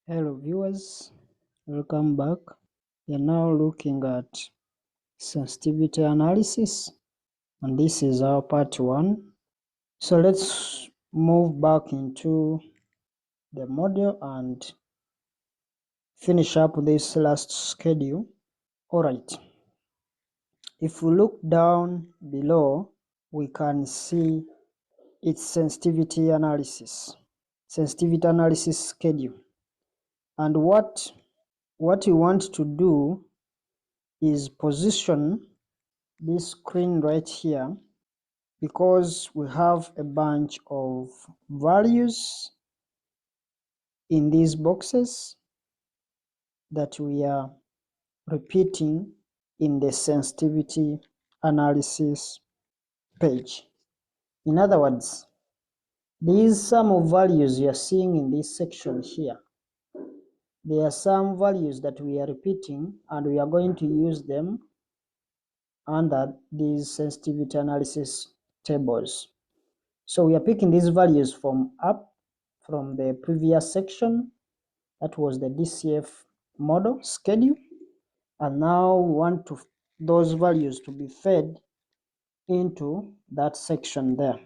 Hello viewers, welcome back. We are now looking at sensitivity analysis, and this is our part 1. So let's move back into the module and finish up this last schedule. Alright, if we look down below, we can see its sensitivity analysis schedule. And what we want to do is position this screen right here, because we have a bunch of values in these boxes that we are repeating in the sensitivity analysis page. In other words, these sum of values you are seeing in this section here, there are some values that we are repeating, and we are going to use them under these sensitivity analysis tables. So we are picking these values from the previous section, that was the DCF model schedule, and now we want those values to be fed into that section there.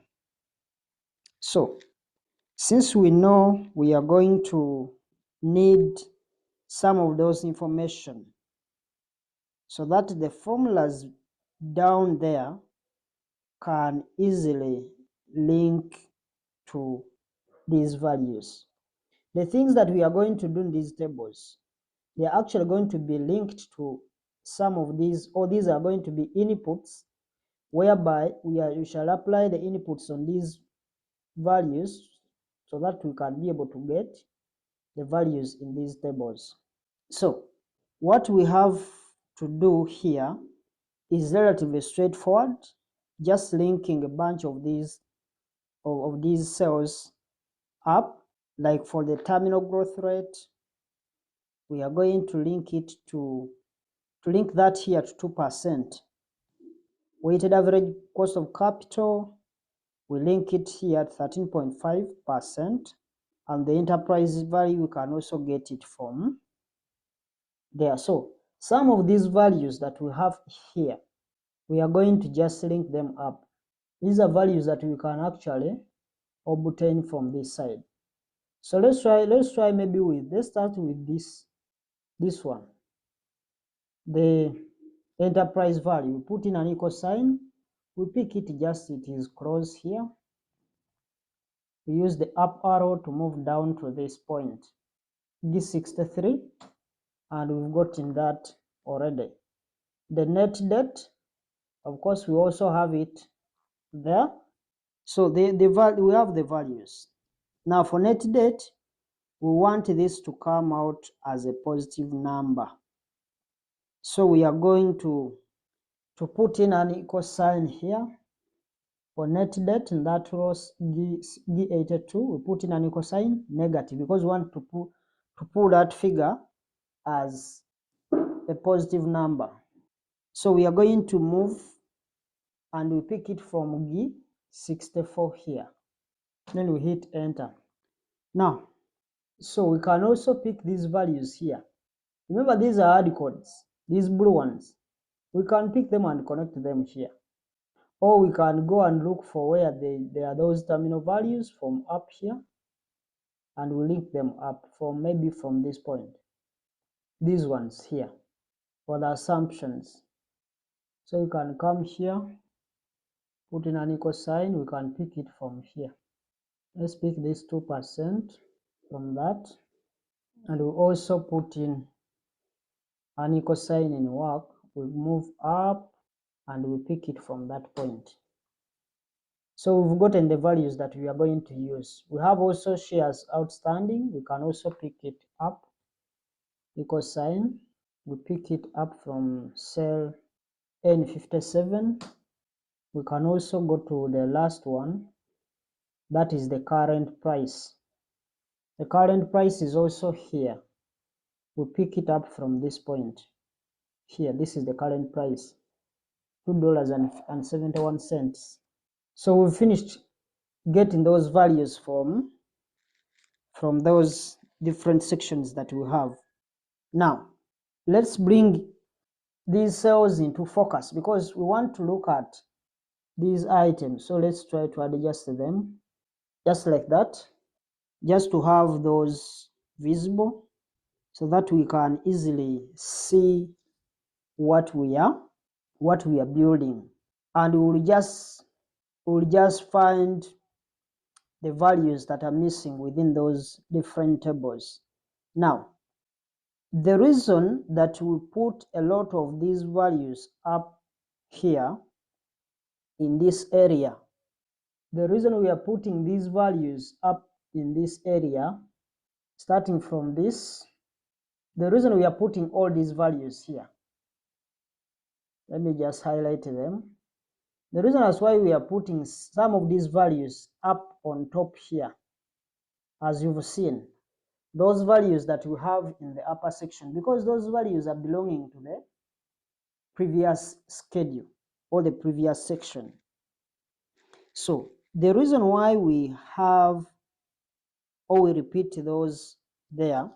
So since we know we are going to need some of those information, so that the formulas down there can easily link to these values. The things that we are going to do in these tables, they are actually going to be linked to some of these, or these are going to be inputs, whereby we shall apply the inputs on these values so that we can be able to get the values in these tables. So what we have to do here is relatively straightforward, just linking a bunch of these cells up. Like for the terminal growth rate, we are going to link it to link that here to 2%. Weighted average cost of capital, we link it here at 13.5%, and the enterprise value, we can also get it from there. So some of these values that we have here, we are going to just link them up. These are values that we can actually obtain from this side. So let's try maybe let's start with this one, the enterprise value. We put in an equal sign, we pick it just it is close here. We use the up arrow to move down to this point, D63, and we've gotten that already. The net debt, of course, we also have it there. So we have the values. Now for net debt, we want this to come out as a positive number. So we are going to put in an equal sign here for net debt, in that row D82, we put in an equal sign negative, because we want to pull that figure as a positive number. So we are going to move and we pick it from G64 here. Then we hit enter. Now, so we can also pick these values here. Remember, these are hard codes, these blue ones. We can pick them and connect them here. Or we can go and look for where there are those terminal values from up here, and we link them up from maybe from this point, these ones here, for the assumptions. So you can come here, put in an equal sign, we can pick it from here. Let's pick this 2% from that, and we also put in an equal sign in work. We move up and we pick it from that point. So we've gotten the values that we are going to use. We have also shares outstanding. We can also pick it up, equal sign. We pick it up from cell N57. We can also go to the last one, that is the current price. The current price is also here. We pick it up from this point here. This is the current price, $2.71. So we finished getting those values from those different sections that we have. Now, let's bring these cells into focus because we want to look at these items. So let's try to adjust them just like that, just to have those visible so that we can easily see what we are building, and we'll just find the values that are missing within those different tables. Now, the reason that we put a lot of these values up here in this area, the reason we are putting these values up in this area, starting from this, the reason we are putting all these values here, let me just highlight them. The reason as why we are putting some of these values up on top here, as you've seen, those values that we have in the upper section, because those values are belonging to the previous schedule or the previous section. So the reason why we have or we repeat those there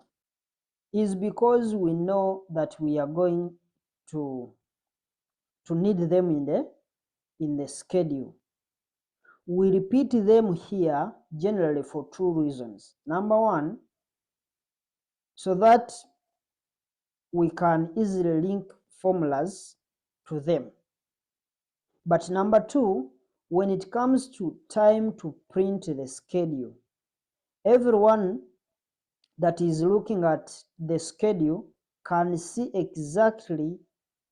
is because we know that we are going to need them in the schedule. We repeat them here generally for two reasons. Number one, so that we can easily link formulas to them. But number two, when it comes to time to print the schedule, everyone that is looking at the schedule can see exactly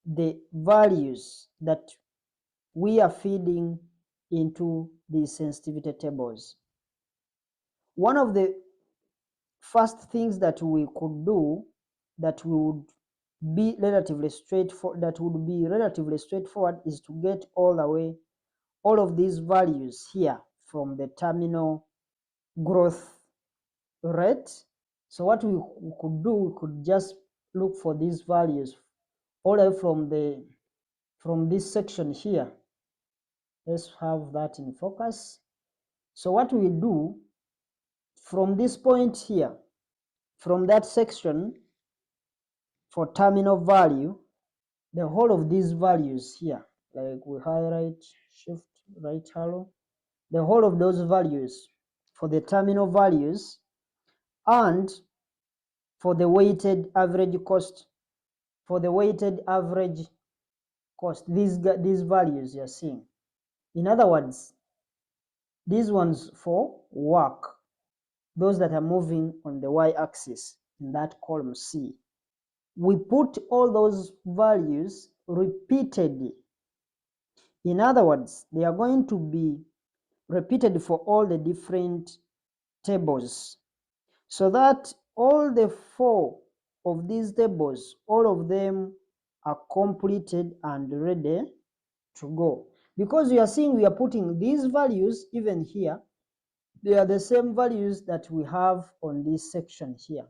the values that we are feeding into these sensitivity tables. One of the first things that we could do that would be relatively straightforward, is to get all the way all of these values here from the terminal growth rate. So what we could do, we could just look for these values all the way from this section here. Let's have that in focus. So what we do from this point here, from that section for terminal value, the whole of these values here, like we highlight, shift right arrow, the whole of those values for the terminal values and for the weighted average cost, these values you're seeing. In other words, these ones for work, those that are moving on the y-axis in that column C. We put all those values repeatedly. In other words, they are going to be repeated for all the different tables, so that all the four of these tables, all of them are completed and ready to go. Because you are seeing we are putting these values even here, they are the same values that we have on this section here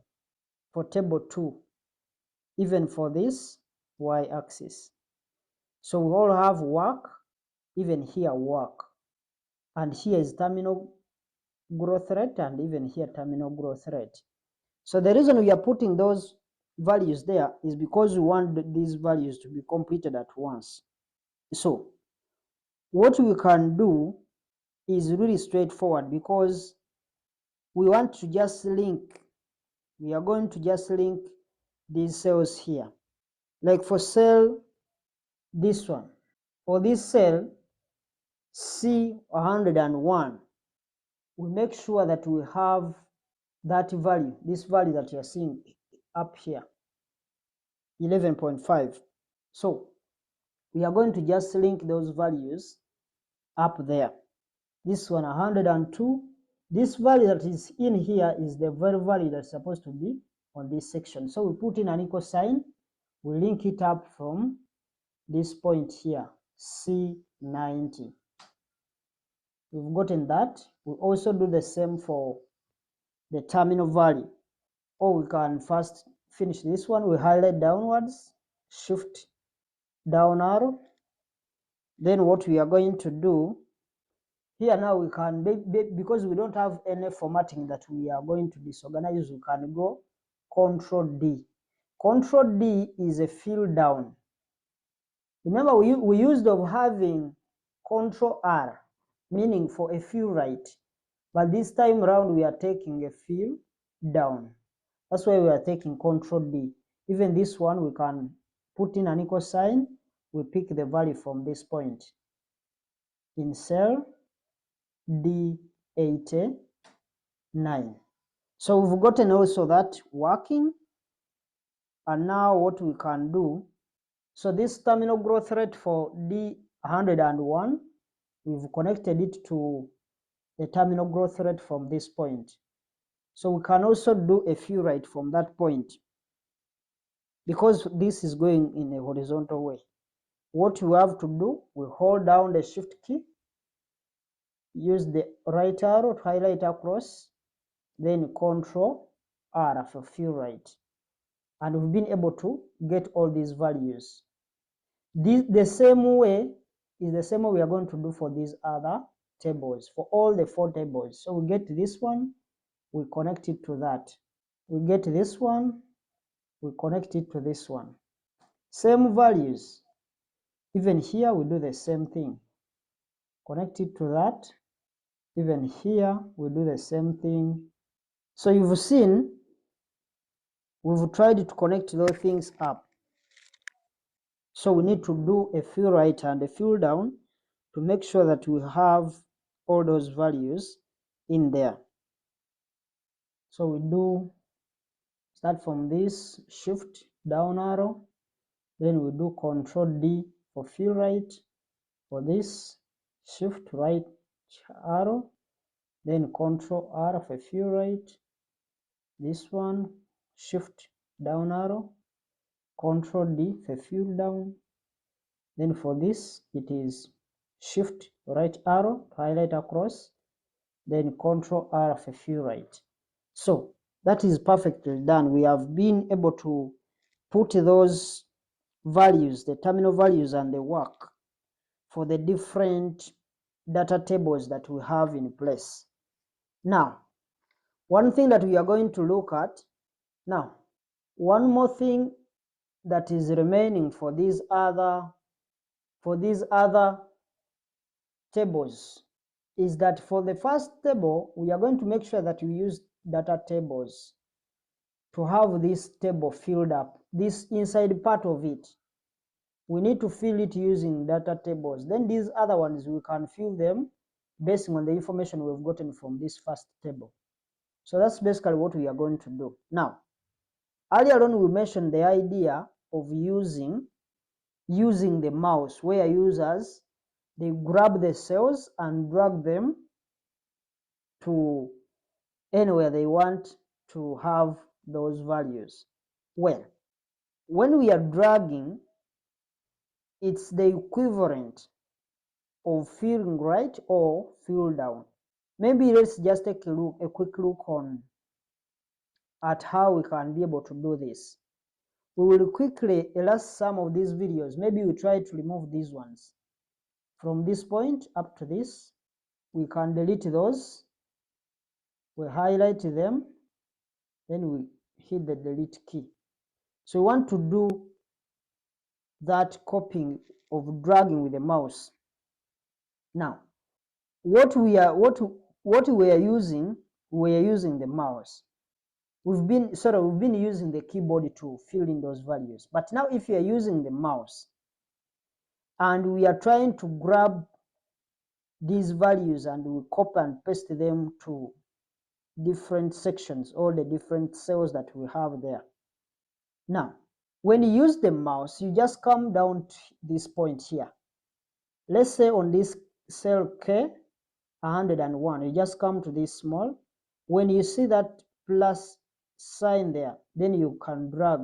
for table 2, even for this y-axis. So we all have work, even here work, and here is terminal growth rate, and even here terminal growth rate. So the reason we are putting those values there is because we want these values to be completed at once. So what we can do is really straightforward, because we want to just link, we are going to just link these cells here. Like for cell, this one, for this cell C101, we make sure that we have that value, this value that you're seeing up here, 11.5. So we are going to just link those values up there. This one 102, this value that is in here is the very value that's supposed to be on this section. So we put in an equal sign, we link it up from this point here, C90. We've gotten that. We also do the same for the terminal value. Or we can first finish this one, we highlight downwards, shift down arrow. Then what we are going to do Here now we can, because we don't have any formatting that we are going to disorganize, we can go Control D. Control D is a fill down. Remember, we used of having Control R, meaning for a fill right, but this time around we are taking a fill down. That's why we are taking Control D. Even this one, we can put in an equal sign. We pick the value from this point in cell D89. So we've gotten also that working. And now what we can do, so this terminal growth rate for D101, we've connected it to the terminal growth rate from this point. So we can also do a few right from that point, because this is going in a horizontal way. What we have to do, we hold down the shift key, use the right arrow to highlight across, then Control R for fill right. And we've been able to get all these values. The same way is the same way we are going to do for these other tables, for all the 4 tables. So we get this one, we connect it to that. We get this one, we connect it to this one. Same values. Even here we do the same thing. Connect it to that. Even here we do the same thing. So you've seen, we've tried to connect those things up. So we need to do a fill right and a fill down to make sure that we have all those values in there. So we do start from this shift down arrow, then we do Control D for fill right. For this, shift right arrow, then Control R for fill right. This one, shift down arrow, Control D for fill down. Then for this, it is shift right arrow, highlight across, then Control R for fill right. So that is perfectly done. We have been able to put those values, the terminal values and the work for the different data tables that we have in place. Now, one thing that we are going to look at now, one more thing that is remaining for these other tables is that for the first table, we are going to make sure that we use data tables to have this table filled up, this inside part of it. We need to fill it using data tables. Then these other ones, we can fill them based on the information we've gotten from this first table. So that's basically what we are going to do. Now, earlier on we mentioned the idea of using the mouse, where users, they grab the cells and drag them to anywhere they want to have those values. Well, when we are dragging, it's the equivalent of filling right or fill down. Maybe let's just take a quick look at how we can be able to do this. We will quickly erase some of these videos. Maybe we try to remove these ones. From this point up to this, we can delete those. We highlight them, then we hit the delete key. So we want to do that copying of dragging with the mouse. Now, what we are using the mouse. We've been using the keyboard to fill in those values. But now if you are using the mouse and we are trying to grab these values and we copy and paste them to different sections, all the different cells that we have there. Now, when you use the mouse, you just come down to this point here. Let's say on this cell K101, you just come to this small. When you see that plus sign there, then you can drag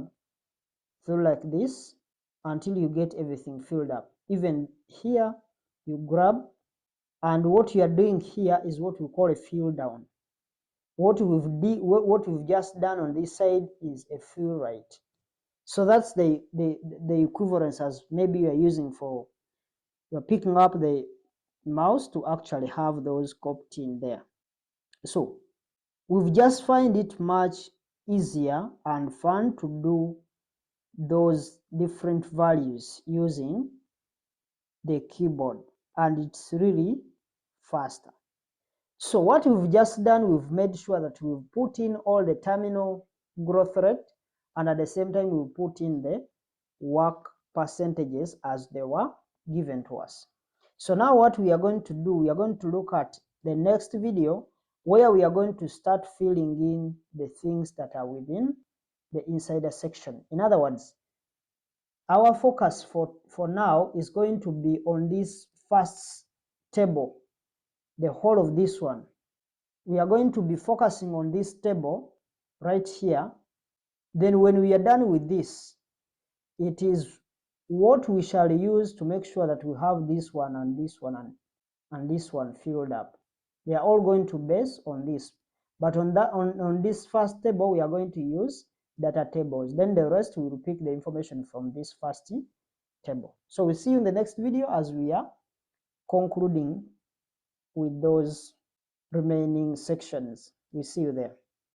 through like this until you get everything filled up. Even here, you grab, and what you are doing here is what we call a fill down. What we've just done on this side is a fill right. So that's the equivalence as maybe you are using for, you're picking up the mouse to actually have those copied in there. So we've just find it much easier and fun to do those different values using the keyboard, and it's really faster. So what we've just done, we've made sure that we've put in all the terminal growth rate, and at the same time we put in the work percentages as they were given to us. So now what we are going to do, we are going to look at the next video where we are going to start filling in the things that are within the insider section. In other words, our focus for now is going to be on this first table, the whole of this one. We are going to be focusing on this table right here. Then when we are done with this, it is what we shall use to make sure that we have this one and this one and this one filled up. They are all going to base on this. But on this first table, we are going to use data tables. Then the rest we will pick the information from this first table. So we'll see you in the next video as we are concluding with those remaining sections. We see you there.